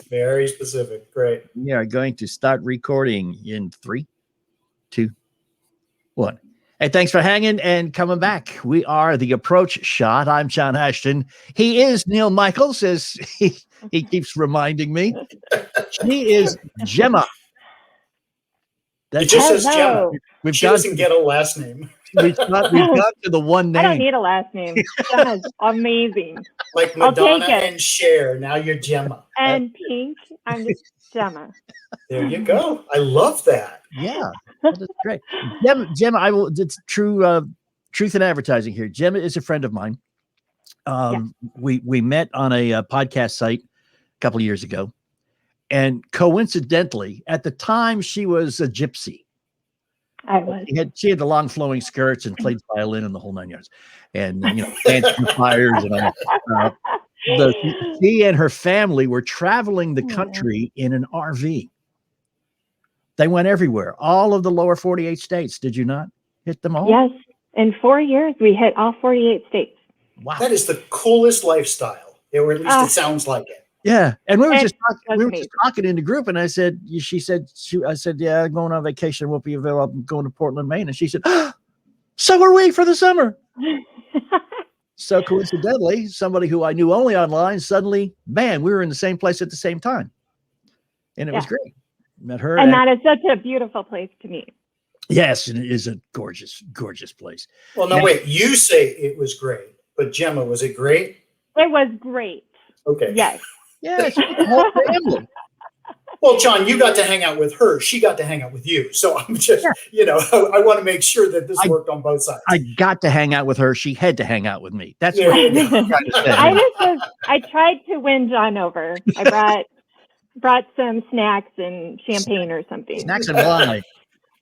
Very specific. Great. We are going to start recording in 3, 2, 1. Hey, thanks for hanging and coming back. We are The Approach Shot. I'm John Ashton. He is Neil Michaels, as he keeps reminding me. She is Jema. It just says Jema. She doesn't get a last name. We've got to the one name. I don't need a last name. Jema's amazing. Like Madonna and Cher. Now you're Jema. And Pink, I'm just Jema. There you go. I love that. Yeah, that is great. Jema, it's truth in advertising here. Jema is a friend of mine. We met on a podcast site a couple of years ago. And coincidentally, at the time, she was a gypsy. I was. She had the long flowing skirts and played violin and the whole 9 yards, and danced in the fires and all. She and her family were traveling the country in an RV. They went everywhere, all of the lower 48 states. Did you not hit them all? Yes. In 4 years, we hit all 48 states. Wow, that is the coolest lifestyle. Or at least it sounds like it. Yeah, and we were just talking in the group, and I said, I said, yeah, I'm going on vacation. Won't be available. I'm going to Portland, Maine. And she said, so are we for the summer. So coincidentally, somebody who I knew only online, suddenly, man, we were in the same place at the same time, and it was great. Met her, and that is such a beautiful place to meet. Yes, and it is a gorgeous, gorgeous place. Well, no, wait, you say it was great, but Jema, was it great? It was great. Okay. Yes. Yeah, the whole family. Well, John, you got to hang out with her. She got to hang out with you. So I'm just, I want to make sure that this worked on both sides. I got to hang out with her. She had to hang out with me. That's what I tried to win John over. I brought some snacks and champagne or something. Snacks and wine.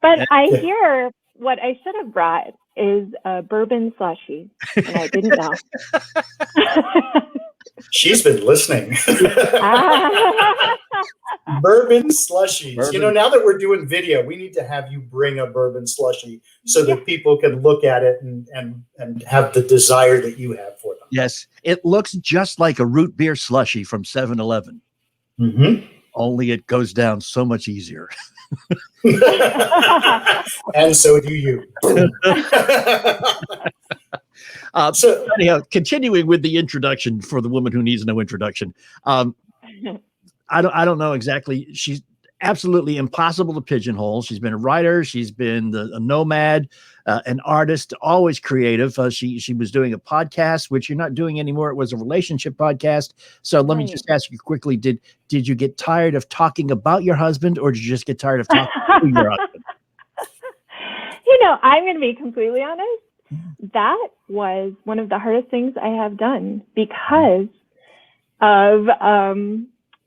But I hear what I should have brought is a bourbon slushy, and I didn't know. She's been listening. Bourbon slushies. Now that we're doing video, we need to have you bring a bourbon slushie so that people can look at it and have the desire that you have for them. Yes. It looks just like a root beer slushie from 7-Eleven. Mm-hmm. Only it goes down so much easier. And so do you. So anyhow, continuing with the introduction for the woman who needs no introduction. I don't know exactly. She's absolutely impossible to pigeonhole. She's been a writer. She's been a nomad, an artist, always creative. She was doing a podcast, which you're not doing anymore. It was a relationship podcast. So let me just ask you quickly: Did you get tired of talking about your husband, or did you just get tired of talking to your husband? I'm going to be completely honest. That was one of the hardest things I have done because of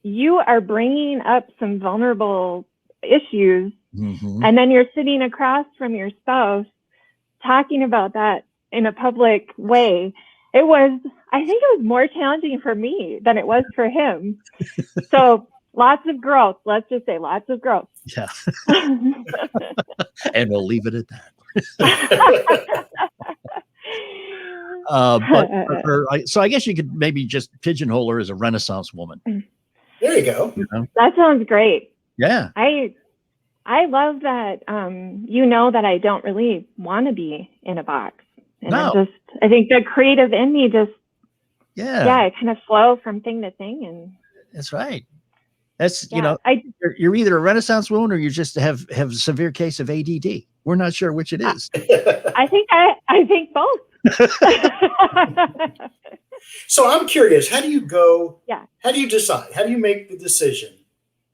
you are bringing up some vulnerable issues, and then you're sitting across from your spouse talking about that in a public way. I think it was more challenging for me than it was for him. So lots of growth. Let's just say lots of growth. Yeah. And we'll leave it at that. So I guess you could maybe just pigeonhole her as a Renaissance woman. There you go. That sounds great. Yeah. I love that. That I don't really want to be in a box. And I think the creative in me just, I kind of flow from thing to thing. And that's right. That's, you're either a Renaissance woman or you just have a severe case of ADD. We're not sure which it is. I think both. So I'm curious, how do you go? Yeah. How do you decide? How do you make the decision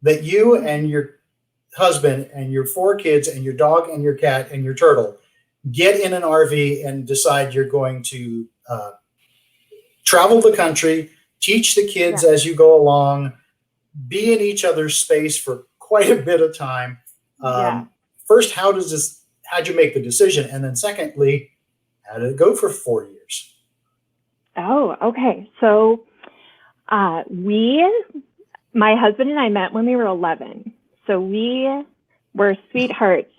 that you and your husband and your 4 kids and your dog and your cat and your turtle get in an RV and decide you're going to travel the country, teach the kids as you go along, be in each other's space for quite a bit of time? First, how'd you make the decision? And then secondly, how did it go for 4 years? Oh, okay. So my husband and I met when we were 11. So we were sweethearts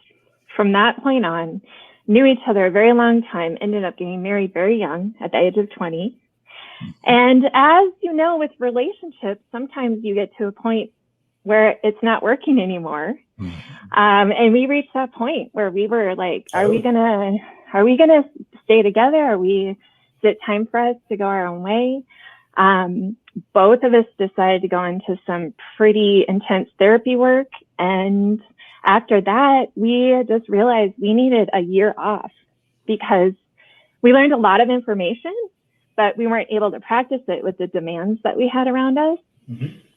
from that point on, knew each other a very long time, ended up getting married very young at the age of 20. And as you know, with relationships, sometimes you get to a point where it's not working anymore. And we reached that point where we were like, are we gonna stay together? Is it time for us to go our own way? Both of us decided to go into some pretty intense therapy work. And after that, we just realized we needed a year off because we learned a lot of information, but we weren't able to practice it with the demands that we had around us.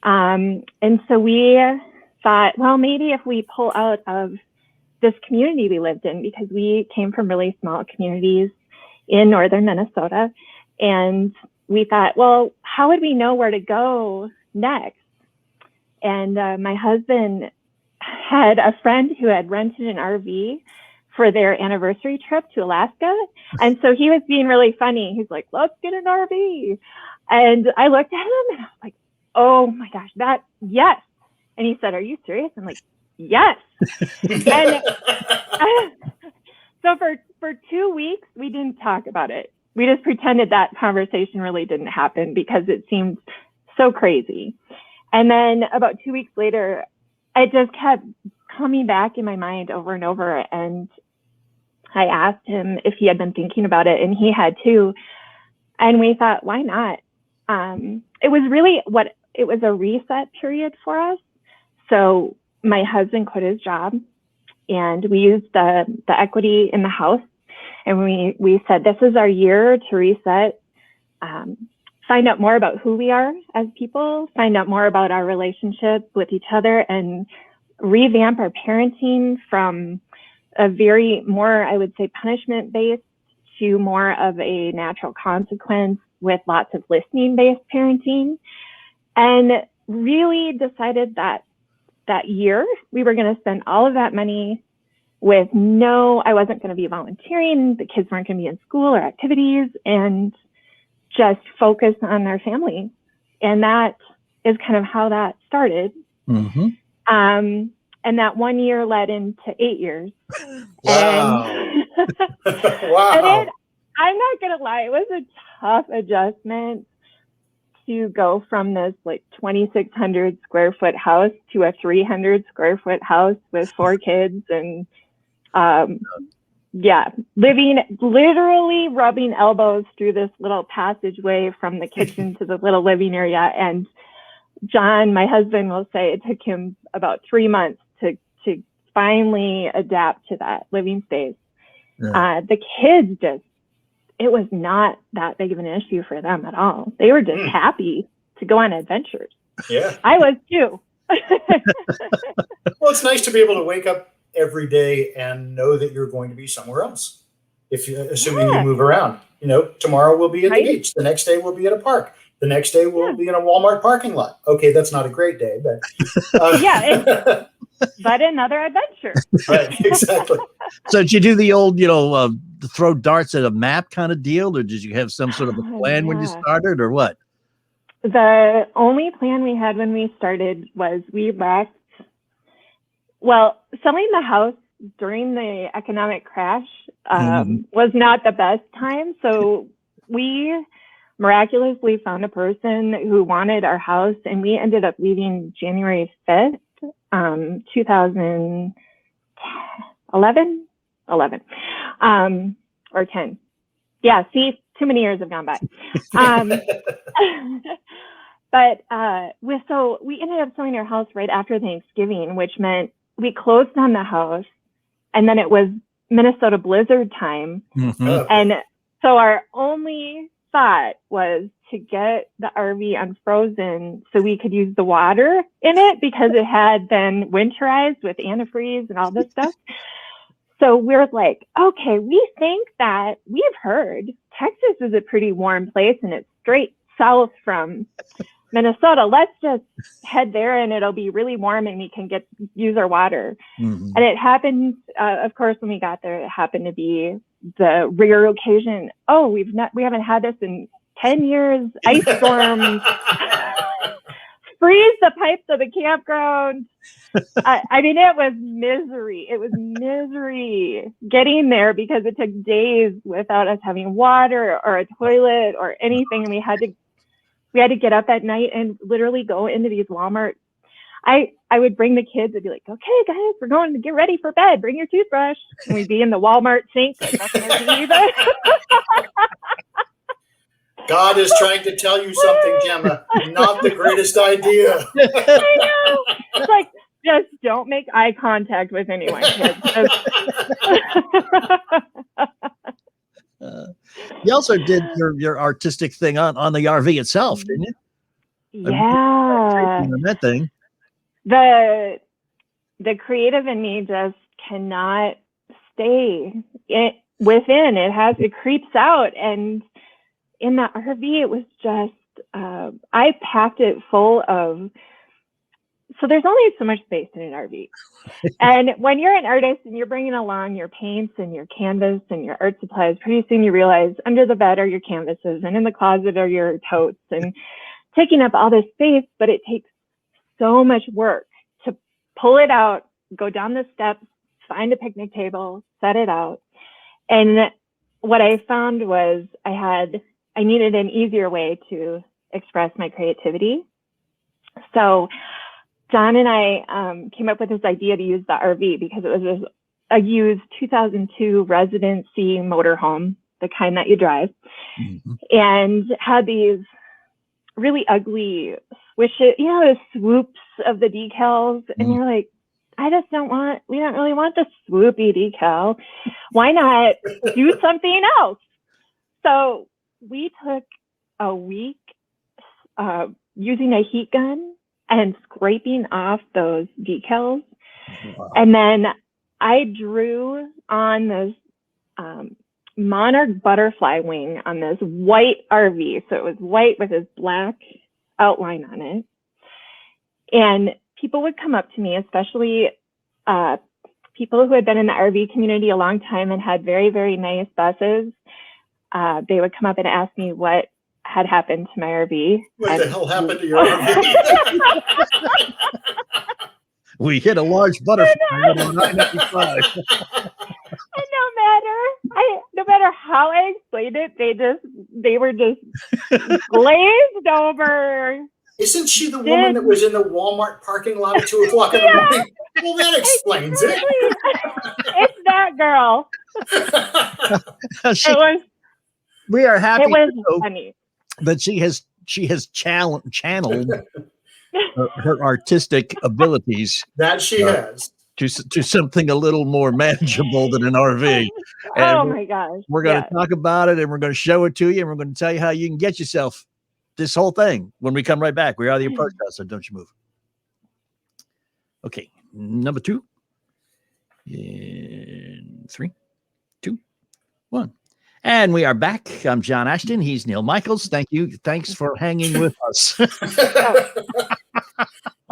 And so we thought, well, maybe if we pull out of this community we lived in, because we came from really small communities in northern Minnesota, and we thought, well, how would we know where to go next? And my husband had a friend who had rented an RV for their anniversary trip to Alaska. And so he was being really funny. He's like, let's get an RV. And I looked at him and I was like, oh my gosh, yes. And he said, are you serious? I'm like, yes. And so for 2 weeks, we didn't talk about it. We just pretended that conversation really didn't happen because it seemed so crazy. And then about 2 weeks later, it just kept coming back in my mind over and over. And I asked him if he had been thinking about it, and he had too. And we thought, why not? It was really it was a reset period for us. So my husband quit his job, and we used the equity in the house. And we said, this is our year to reset, find out more about who we are as people, find out more about our relationship with each other, and revamp our parenting from a very more, I would say, punishment-based to more of a natural consequence with lots of listening-based parenting. And really decided that year we were going to spend all of that money with I wasn't going to be volunteering. The kids weren't going to be in school or activities, and just focus on our family. And that is kind of how that started. And that 1 year led into 8 years. Wow. Wow. And I'm not going to lie, it was a tough adjustment to go from this like 2,600 square foot house to a 300 square foot house with 4 kids, and literally rubbing elbows through this little passageway from the kitchen to the little living area. And John, my husband, will say it took him about 3 months to finally adapt to that living space. The kids it was not that big of an issue for them at all. They were just happy to go on adventures. Yeah. I was too. Well, it's nice to be able to wake up every day and know that you're going to be somewhere else. Assuming you move around, tomorrow we'll be at the beach. The next day we'll be at a park. The next day we'll be in a Walmart parking lot. Okay, that's not a great day, but but another adventure. Right, exactly. So did you do the old, throw darts at a map kind of deal, or did you have some sort of a plan when you started, or what? The only plan we had when we started was we left. Well, selling the house during the economic crash was not the best time. So we miraculously found a person who wanted our house, and we ended up leaving January 5th, 2011, or 10. Yeah, see, too many years have gone by. But so we ended up selling our house right after Thanksgiving, which meant we closed on the house, and then it was Minnesota blizzard time. And so our only thought was to get the RV unfrozen so we could use the water in it, because it had been winterized with antifreeze and all this stuff. So we're like, okay, we think that we've heard Texas is a pretty warm place, and it's straight south from Minnesota. Let's just head there, and it'll be really warm, and we can use our water. And it happened, of course, when we got there, it happened to be the rare occasion. Oh, we haven't had this in 10 years. Ice storm, freeze the pipes of the campground. I mean, it was misery. It was misery getting there because it took days without us having water or a toilet or anything. And we had to get up at night and literally go into these Walmart. I would bring the kids and be like, okay, guys, we're going to get ready for bed. Bring your toothbrush. And we'd be in the Walmart sink. Like, nothing to do. God is trying to tell you something, Jema. Not the greatest idea. I know. It's like, just don't make eye contact with anyone, kids. You also did your artistic thing on the RV itself, didn't you? Yeah. On that thing. The creative in me just cannot stay within. It creeps out. And in the RV, it was just, I packed it full of, so there's only so much space in an RV. And when you're an artist and you're bringing along your paints and your canvas and your art supplies, pretty soon you realize under the bed are your canvases and in the closet are your totes and taking up all this space, but it takes so much work to pull it out, go down the steps, find a picnic table, set it out. And what I found was I needed an easier way to express my creativity. So John and I came up with this idea to use the RV because it was a used 2002 residency motorhome, the kind that you drive, and had these really ugly swishes, the swoops of the decals. And you're like, we don't really want the swoopy decal. Why not do something else? So we took a week using a heat gun and scraping off those decals. Wow. And then I drew on this monarch butterfly wing on this white RV. So it was white with this black outline on it. And people would come up to me, especially people who had been in the RV community a long time and had very, very nice buses. They would come up and ask me what had happened to my RV. What the hell happened to your RV? We hit a large butterfly on 995. And no matter how I explained it, they were just glazed over. Isn't she the woman that was in the Walmart parking lot at 2 o'clock in the morning? Well, that explains it. It's that girl. We are happy. It was funny. But she has channeled her artistic abilities. That she has. To something a little more manageable than an RV. And oh my gosh. We're going to talk about it and we're going to show it to you and we're going to tell you how you can get yourself this whole thing when we come right back. We are the approach house, so don't you move. Okay, number 2. In 3, 2, 1. And we are back. I'm John Ashton. He's Neil Michaels. Thank you. Thanks for hanging with us.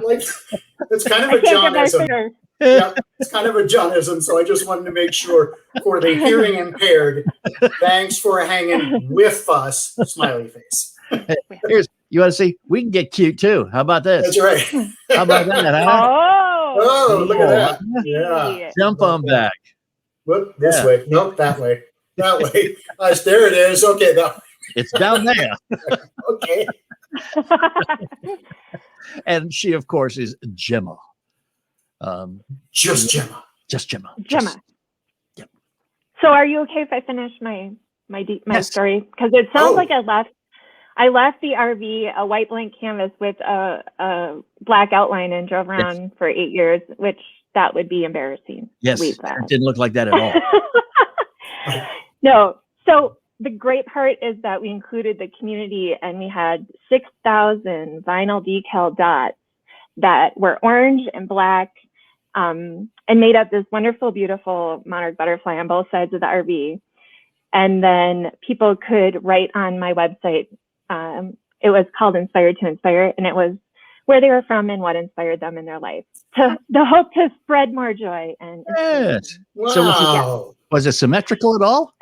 It's kind of a Johnism. Yeah, it's kind of a Johnism. So I just wanted to make sure for the hearing impaired, thanks for hanging with us. Smiley face. You want to see? We can get cute too. How about this? That's right. How about that? Huh? Oh, look at that. Yeah. Jump on back. Whoop, this way. Nope, that way. That way. There it is. Okay. It's down there. Okay. And she, of course, is Jema. Just Jema. Just Jema. Jema. Yep. So are you okay if I finish my story? Because it sounds like I left the RV, a white blank canvas with a black outline and drove around for 8 years, which that would be embarrassing. Yes. It didn't look like that at all. No. So the great part is that we included the community and we had 6,000 vinyl decal dots that were orange and black and made up this wonderful, beautiful monarch butterfly on both sides of the RV. And then people could write on my website. It was called Inspired to Inspire, and it was where they were from and what inspired them in their life. To the hope to spread more joy and Wow. So was it symmetrical at all?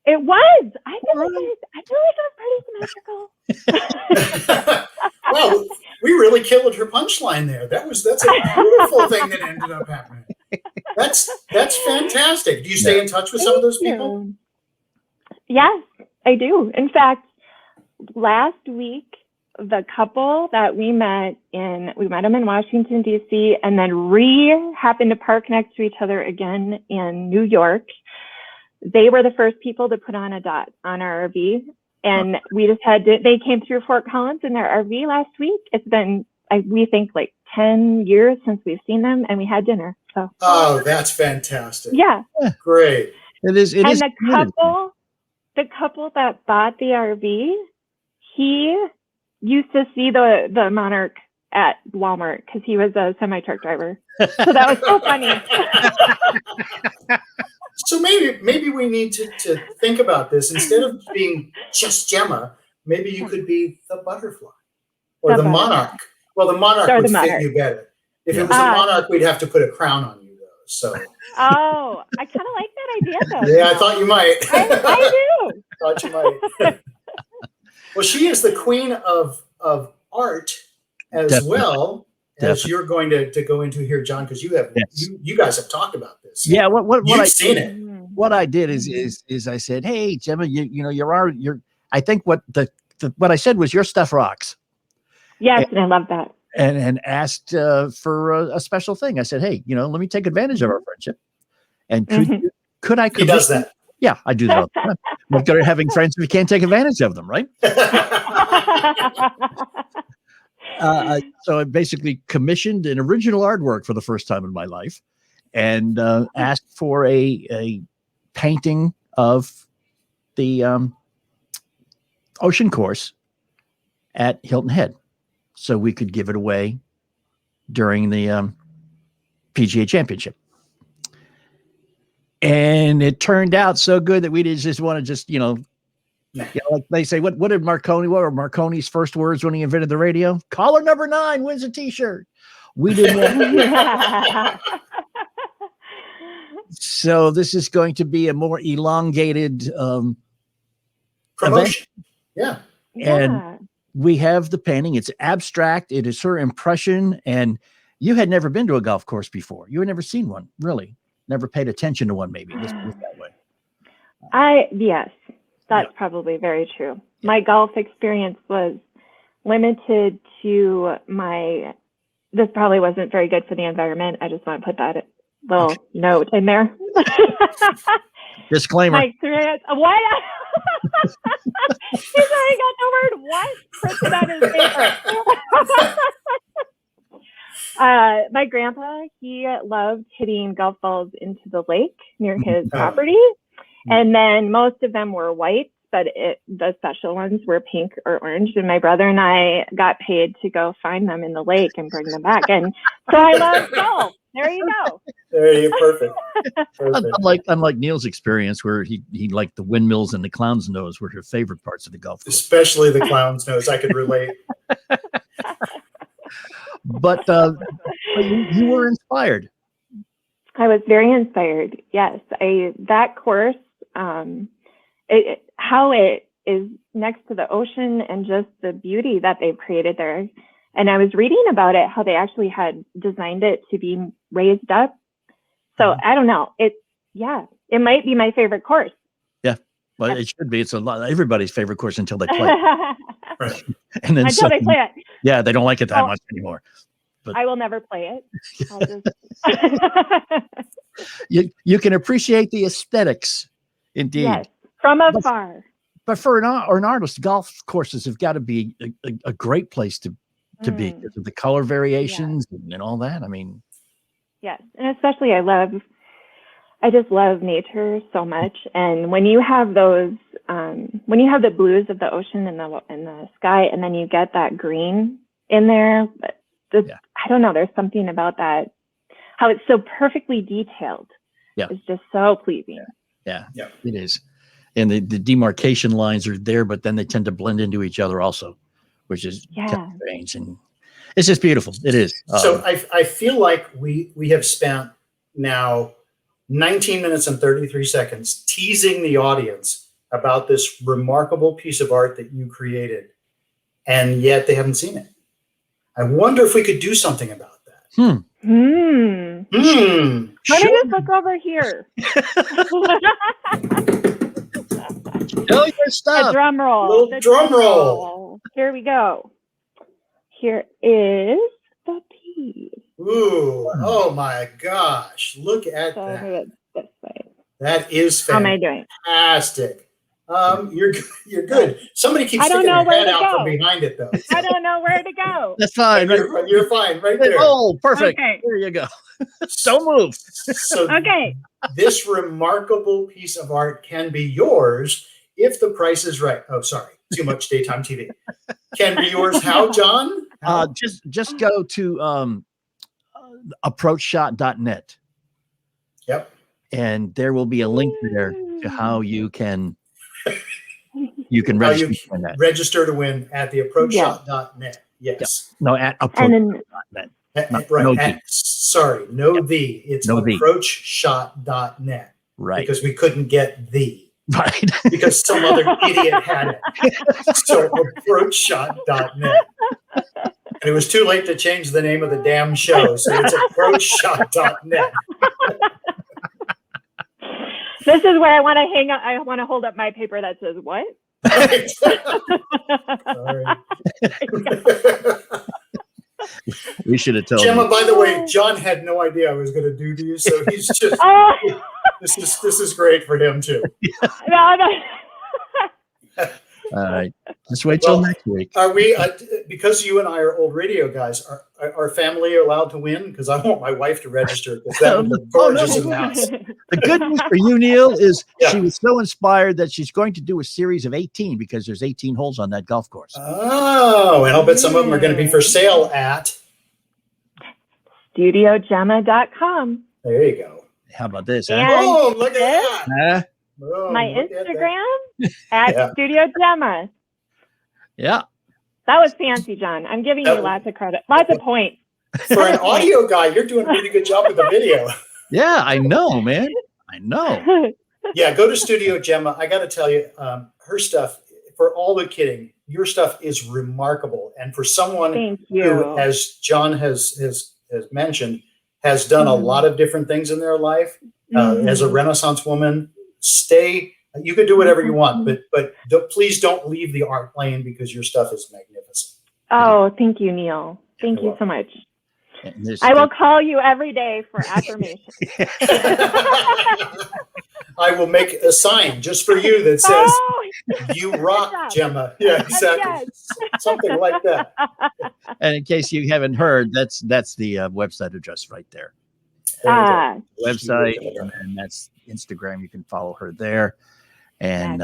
It was. I feel like it was pretty symmetrical. Wow, we really killed her punchline there. That's a beautiful thing that ended up happening. That's fantastic. Do you stay in touch with some of those people? Yes, I do. In fact, last week, the couple that we met them in Washington, D.C., and then happened to park next to each other again in New York. They were the first people to put on a dot on our RV. And we just they came through Fort Collins in their RV last week. It's been, we think, like 10 years since we've seen them, and we had dinner. So. Oh, that's fantastic. Yeah. Great. It is. And the couple that bought the RV, he used to see the Monarch at Walmart because he was a semi-truck driver. So that was so funny. So maybe we need to think about this. Instead of being just Jema, maybe you could be the butterfly or the monarch. Well, the monarch would fit you better. If it was a monarch, we'd have to put a crown on you, though. So. Oh, I kind of like that idea, though. Yeah, I thought you might. I do. Thought you might. Well, she is the queen of art as well. As you're going to go into here, John, because you guys have talked about this. Yeah, you've seen it. What I did is I said, hey, Jema, you know you're. I think what I said was your stuff rocks. Yes, and I love that. And asked for a special thing. I said, hey, let me take advantage of our friendship. And could I? He does that. Yeah, I do that all the time. What good at having friends if you can't take advantage of them, right? So I basically commissioned an original artwork for the first time in my life and asked for a painting of the ocean course at Hilton Head so we could give it away during the PGA Championship. And it turned out so good that we didn't just want to like they say, what were Marconi's first words when he invented the radio? Caller number 9 wins a T-shirt. We didn't want So this is going to be a more elongated promotion. Event. Yeah. And we have the painting. It's abstract. It is her impression. And you had never been to a golf course before. You had never seen one, really. Never paid attention to one, maybe. Let's put it that way. Yes. That's probably very true. My golf experience was limited to this probably wasn't very good for the environment. I just want to put that little note in there. Disclaimer. My experience. What? He's already got the word what printed on his paper. My grandpa, he loved hitting golf balls into the lake near his property. And then most of them were white, but the special ones were pink or orange. And my brother and I got paid to go find them in the lake and bring them back. And so I love golf. There you go. There you go. Perfect. Unlike Neil's experience, where he liked the windmills and the clown's nose were her favorite parts of the golf course. Especially the clown's nose. I could relate. But you were inspired. I was very inspired. Yes, that course. How it is next to the ocean and just the beauty that they've created there. And I was reading about it, how they actually had designed it to be raised up. So I don't know. It might be my favorite course. Yeah, well, it should be. It's everybody's favorite course until they play. Right. And then until they play it. Yeah, they don't like it that much anymore. But I will never play it. I'll just you can appreciate the aesthetics, indeed. Yes, from afar. But for an artist, golf courses have got to be a great place to be because of the color variations and all that. I mean, yes, and especially I just love nature so much. And when you have those, when you have the blues of the ocean and the sky, and then you get that green in there, I don't know. There's something about that, how it's so perfectly detailed. Yeah, it's just so pleasing. Yeah, it is. And the demarcation lines are there, but then they tend to blend into each other also, which is kind of strange. And it's just beautiful. It is. So I feel like we have spent now 19 minutes and 33 seconds teasing the audience about this remarkable piece of art that you created, and yet they haven't seen it. I wonder if we could do something about that. Let me just look over here. Show your A stuff. drum roll. Little The drum roll. Here we go. Here is the piece. Ooh, oh my gosh. Look at So that. move it this way. That is How am I doing? fantastic. You're good. Somebody keeps I don't sticking know their where head to out go. from behind it, though. I don't know where to go. That's fine. You're fine right there. Oh, perfect. Okay. There you go. Don't move. So Okay. this remarkable piece of art can be yours if the price is right. Oh, sorry. Too much daytime TV. Can be yours how, John? How? Just go to approachshot.net. Yep. And there will be a link there to how you can How register. you register to win at the approachshot.net. Yes. No, at And then approachshot.net. Right. No sorry, no the. It's No the. approachshot.net. Right. Because we couldn't get the. Right. Because some other idiot had it. So approachshot.net. And it was too late to change the name of the damn show. So it's approachshot.net. this is where I want to hang up. I want to hold up my paper that says what? We should have told Jema, you. by the way, John had no idea I was going to do to you. So he's just, this is great for him too. No. All right. Just wait till next week. Are we, because you and I are old radio guys, are family allowed to win? Because I want my wife to register because that would look gorgeous in the house. The good news for you, Neil, is Yeah. she was so inspired that she's going to do a series of 18 because there's 18 holes on that golf course. Oh, and I'll bet some of them are going to be for sale at. StudioJema.com. There you go. How about this? Huh? And Oh, look at that. Huh? Boom, my look at that. Instagram at Studio Jema. Yeah. That was fancy, John. I'm giving you lots of credit, lots of points. For an audio guy, you're doing a really good job with the video. Yeah, I know, man. I know. Yeah, go to Studio Jema. I got to tell you, her stuff, for all the kidding, your stuff is remarkable. And for someone Thank who, you. as John has mentioned, has done a lot of different things in their life, as a Renaissance woman, you can do whatever you want, but please don't leave the art plane because your stuff is magnificent. Oh, thank you, Neil. Thank you so much. And I will call you every day for affirmation. I will make a sign just for you that says, "You rock, Jema." Yeah, exactly. Something like that. And in case you haven't heard, that's the website address right there. Website, and that's Instagram. You can follow her there. And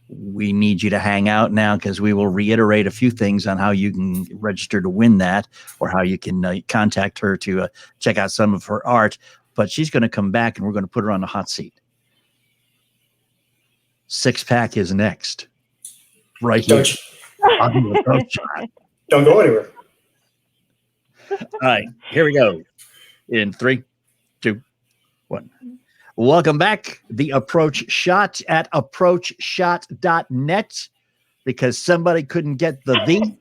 we need you to hang out now because we will reiterate a few things on how you can register to win that or how you can contact her to check out some of her art. But she's going to come back and we're going to put her on the hot seat. 6-pack is next. Right here. On the approach shot. Don't go anywhere. All right, here we go. In 3, 2, 1. Welcome back. The Approach Shot at approachshot.net because somebody couldn't get the And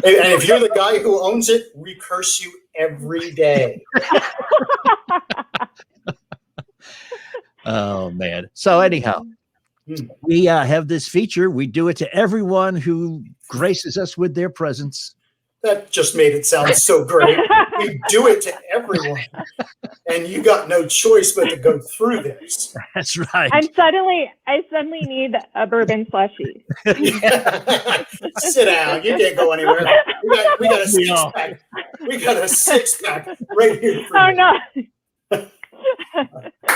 if you're the guy who owns it, we curse you every day. Oh, man. So anyhow, we have this feature. We do it to everyone who graces us with their presence. That just made it sound so great. We do it to everyone. And you got no choice but to go through this. That's right. I suddenly need a bourbon slushie. Yeah. Sit down. You can't go anywhere. We got a 6-pack. We got a 6-pack right here. For you. No. All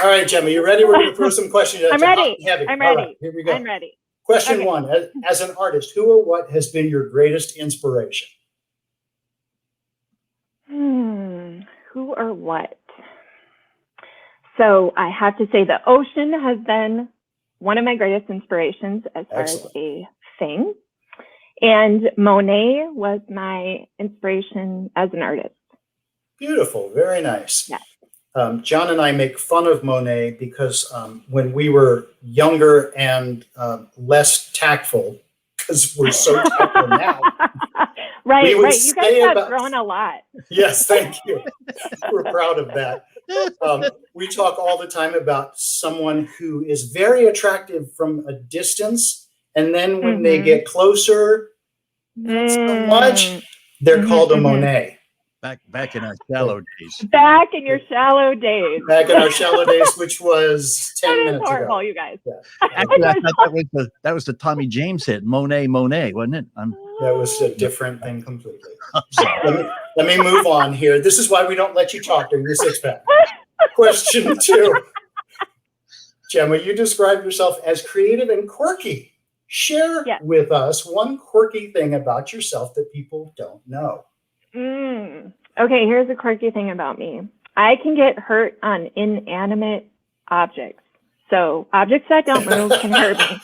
right, Jema, you ready? We're going to throw some questions at I'm you. ready. Heavy. I'm All ready. right, here we go. I'm ready. Question 1. As an artist, who or what has been your greatest inspiration? Who or what? So I have to say the ocean has been one of my greatest inspirations as far as a thing. And Monet was my inspiration as an artist. Beautiful. Very nice. Yeah. John and I make fun of Monet because when we were younger and less tactful, because we're so technical now. Right. You guys have about, grown a lot. Yes, thank you. We're proud of that. We talk all the time about someone who is very attractive from a distance, and then when they get closer, not so much. They're called a Monet. Back in our shallow days. Back in your shallow days. Back in our shallow days, which was 10 minutes horrible, ago. You guys. Yeah. Actually, I thought that was the Tommy James hit, Monet, wasn't it? That was a different thing completely. Let me move on here. This is why we don't let you talk during your six-pack. Question 2. Jema, you describe yourself as creative and quirky. Share with us one quirky thing about yourself that people don't know. Okay, here's a quirky thing about me. I can get hurt on inanimate objects. So objects that don't move can hurt me.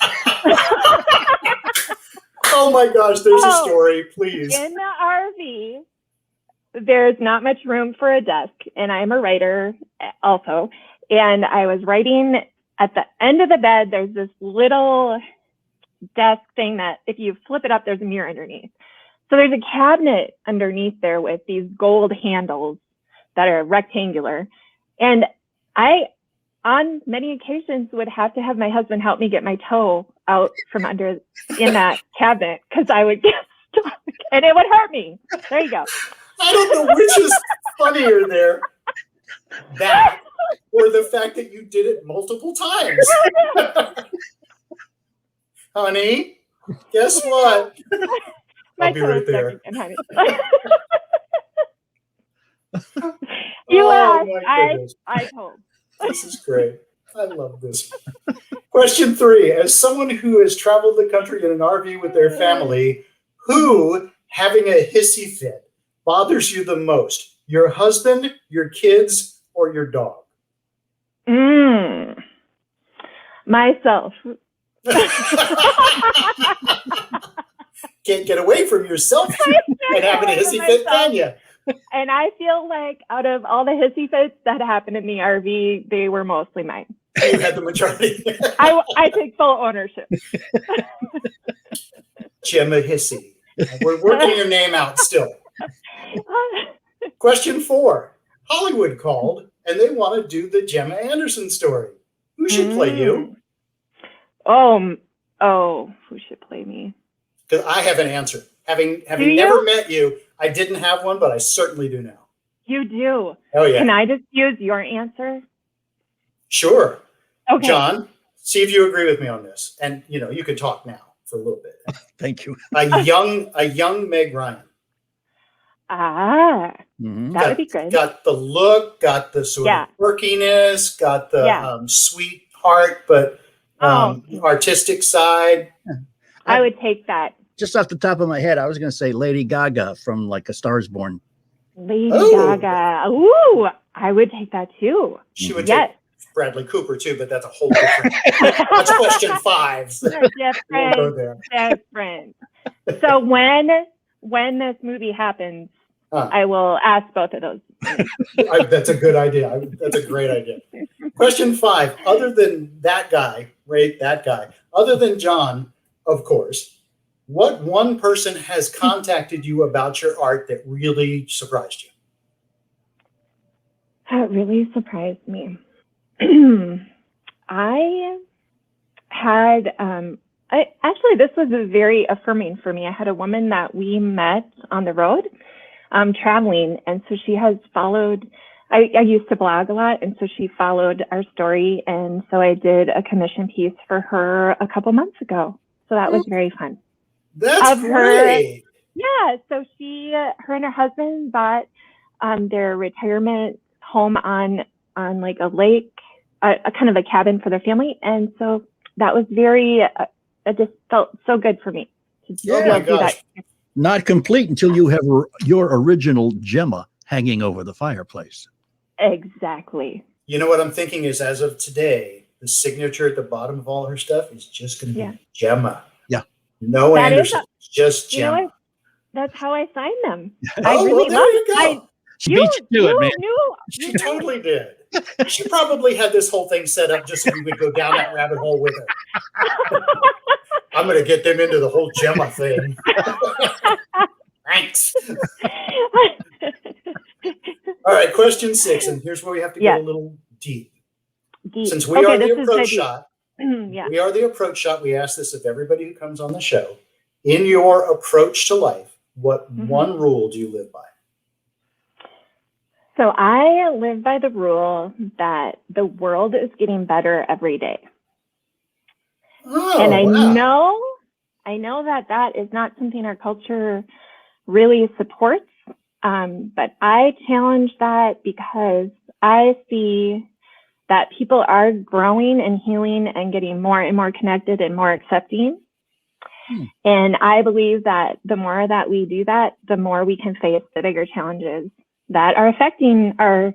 Oh my gosh, there's a story, please. In the RV, there's not much room for a desk, and I'm a writer also. And I was writing at the end of the bed. There's this little desk thing that if you flip it up, there's a mirror underneath. So there's a cabinet underneath there with these gold handles that are rectangular. And I, on many occasions, would have to have my husband help me get my toe out from under in that cabinet because I would get stuck and it would hurt me. There you go. I don't know which is funnier there. That or the fact that you did it multiple times. Honey, guess what? I'll be right there. You asked, I told. This is great. I love this. Question 3. As someone who has traveled the country in an RV with their family, who, having a hissy fit, bothers you the most? Your husband, your kids, or your dog? Myself. Can't get away from yourself and having a hissy fit, can you? And I feel like out of all the hissy fits that happened in the RV, they were mostly mine. You had the majority. I take full ownership. Jema Hissy. We're working your name out still. Question 4. Hollywood called and they want to do the Jema Anderson story. Who should play you? Who should play me? Because I have an answer. Having never met you, I didn't have one, but I certainly do now. You do? Oh, yeah. Can I just use your answer? Sure. Okay. John, see if you agree with me on this. And, you can talk now for a little bit. Thank you. A young Meg Ryan. That would be good. Got the look, got the sort of quirkiness, got the sweet heart, but artistic side. I would take that. Just off the top of my head, I was going to say Lady Gaga from like A Star Is Born. Lady Gaga. Ooh, I would take that too. She would take Bradley Cooper too, but that's a whole different. That's question 5. Different. So when this movie happens, I will ask both of those. That's a good idea. That's a great idea. Question 5. Other than that guy, other than John, of course, what one person has contacted you about your art that really surprised you? That really surprised me. I had, actually, this was very affirming for me. I had a woman that we met on the road traveling. And so she has followed, I used to blog a lot. And so she followed our story. And so I did a commission piece for her a couple months ago. So that was very fun. That's great. Yeah. So her and her husband bought their retirement home on like a lake, a kind of a cabin for their family. And so that was it just felt so good for me. Oh my gosh. Not complete until you have your original Jema hanging over the fireplace. Exactly. You know what I'm thinking is, as of today, the signature at the bottom of all her stuff is just going to be Jema. Yeah. No Anderson, just Jema. You know what? That's how I signed them. She beat you to it, man. She totally did. She probably had this whole thing set up just so we would go down that rabbit hole with her. I'm going to get them into the whole Jema thing. Thanks. All right, question 6, and here's where we have to go a little deep. Since we are the approach shot, we are the approach shot. We ask this of everybody who comes on the show. In your approach to life, what one rule do you live by? So I live by the rule that the world is getting better every day. Oh, and I wow. know that is not something our culture really supports. But I challenge that because I see that people are growing and healing and getting more and more connected and more accepting. And I believe that the more that we do that, the more we can face the bigger challenges that are affecting our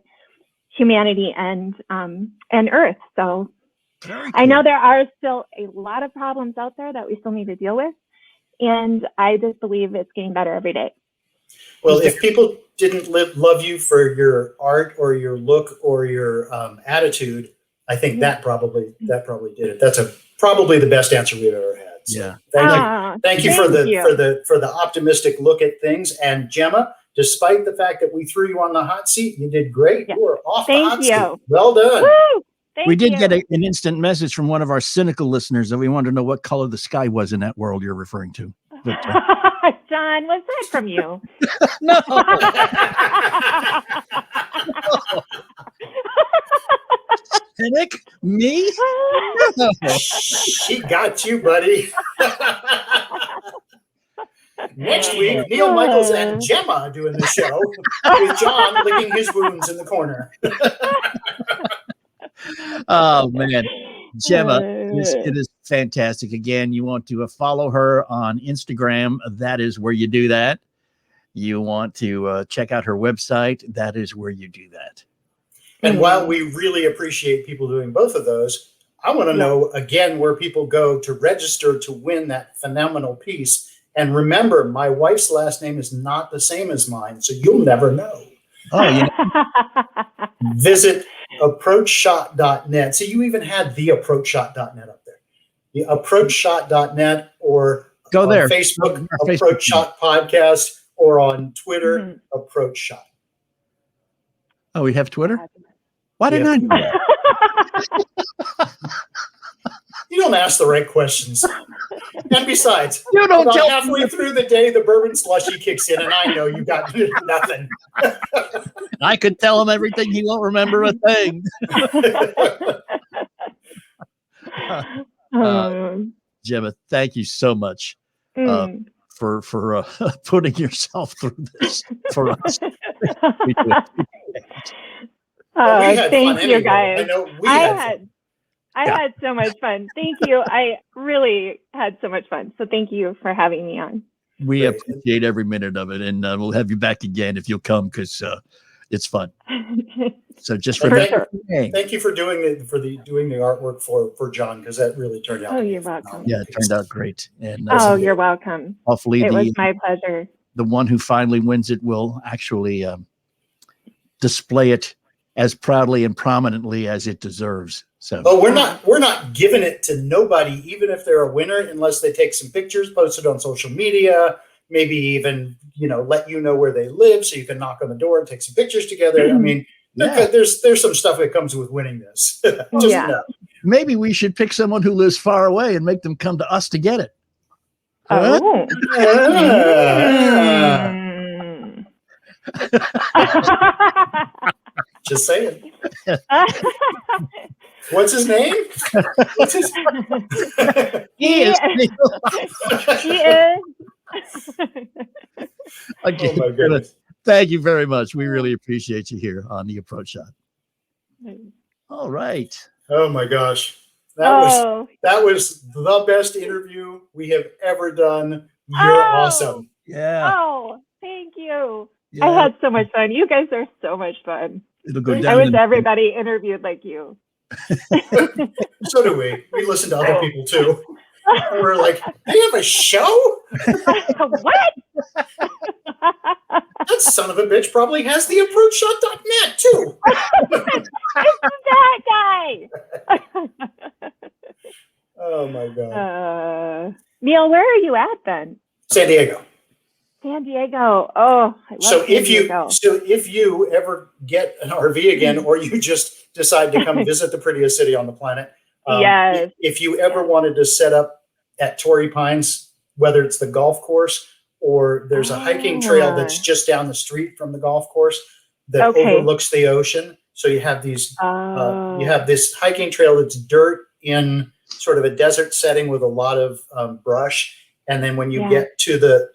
humanity and Earth. So Very cool. I know there are still a lot of problems out there that we still need to deal with. And I just believe it's getting better every day. Well, if people didn't love you for your art or your look or your attitude, I think that probably did it. That's probably the best answer we've ever had. So thank you for the optimistic look at things. And Jema, despite the fact that we threw you on the hot seat, you did great. You were off the hot seat. Well done. Woo! We did get an instant message from one of our cynical listeners that we wanted to know what color the sky was in that world you're referring to. But, John, was that from you? no. Cynic? Me? No. She got you, buddy. Next week, Neil Michaels and Jema doing the show with John licking his wounds in the corner. Oh, man. Jema, it is fantastic. Again, you want to follow her on Instagram. That is where you do that. You want to check out her website. That is where you do that. And while we really appreciate people doing both of those, I want to know, again, where people go to register to win that phenomenal piece. And remember, my wife's last name is not the same as mine, so you'll never know. Oh, yeah. Visit approachshot.net. So you even had the approachshot.net up there. The approachshot.net, or go there. On Facebook, Approach Shot Podcast, or on Twitter, Approach Shot. Oh, we have Twitter? Why didn't I do that? You don't ask the right questions. And besides, you don't about halfway through the day, the bourbon slushy kicks in, and I know you got nothing. I could tell him everything. He won't remember a thing. Jema, thank you so much for putting yourself through this for us. Thank you, guys. I had so much fun. Thank you. I really had so much fun. So thank you for having me on. We appreciate every minute of it, and we'll have you back again if you'll come, because it's fun. So just thank you for doing the artwork for John, because that really turned out. Oh, you're welcome. Yeah, it turned out great. And you're welcome. Hopefully, it was my pleasure. The one who finally wins it will actually display it as proudly and prominently as it deserves. So, we're not giving it to nobody, even if they're a winner, unless they take some pictures, post it on social media, maybe even let you know where they live, so you can knock on the door and take some pictures together. I mean, there's some stuff that comes with winning this. Maybe we should pick someone who lives far away and make them come to us to get it. Just saying. What's his name? He is. He is. Okay. Oh my goodness. Thank you very much. We really appreciate you here on the Approach Shot. All right. Oh my gosh. That was the best interview we have ever done. You're awesome. Yeah. Oh, thank you. Yeah. I had so much fun. You guys are so much fun. It'll go down. I wish everybody interviewed like you. So do we. We listen to other people too. And we're like, they have a show? What? That son of a bitch probably has the approachshot.net too. It's that guy. Oh my God. Neil, where are you at then? San Diego. San Diego. Oh, I love So San Diego. if you ever get an RV again, or you just decide to come visit the prettiest city on the planet, Yes. if you ever wanted to set up at Torrey Pines, whether it's the golf course or there's a hiking trail that's just down the street from the golf course that overlooks the ocean. So you have these, you have this hiking trail that's dirt in sort of a desert setting with a lot of brush. And then when you get to the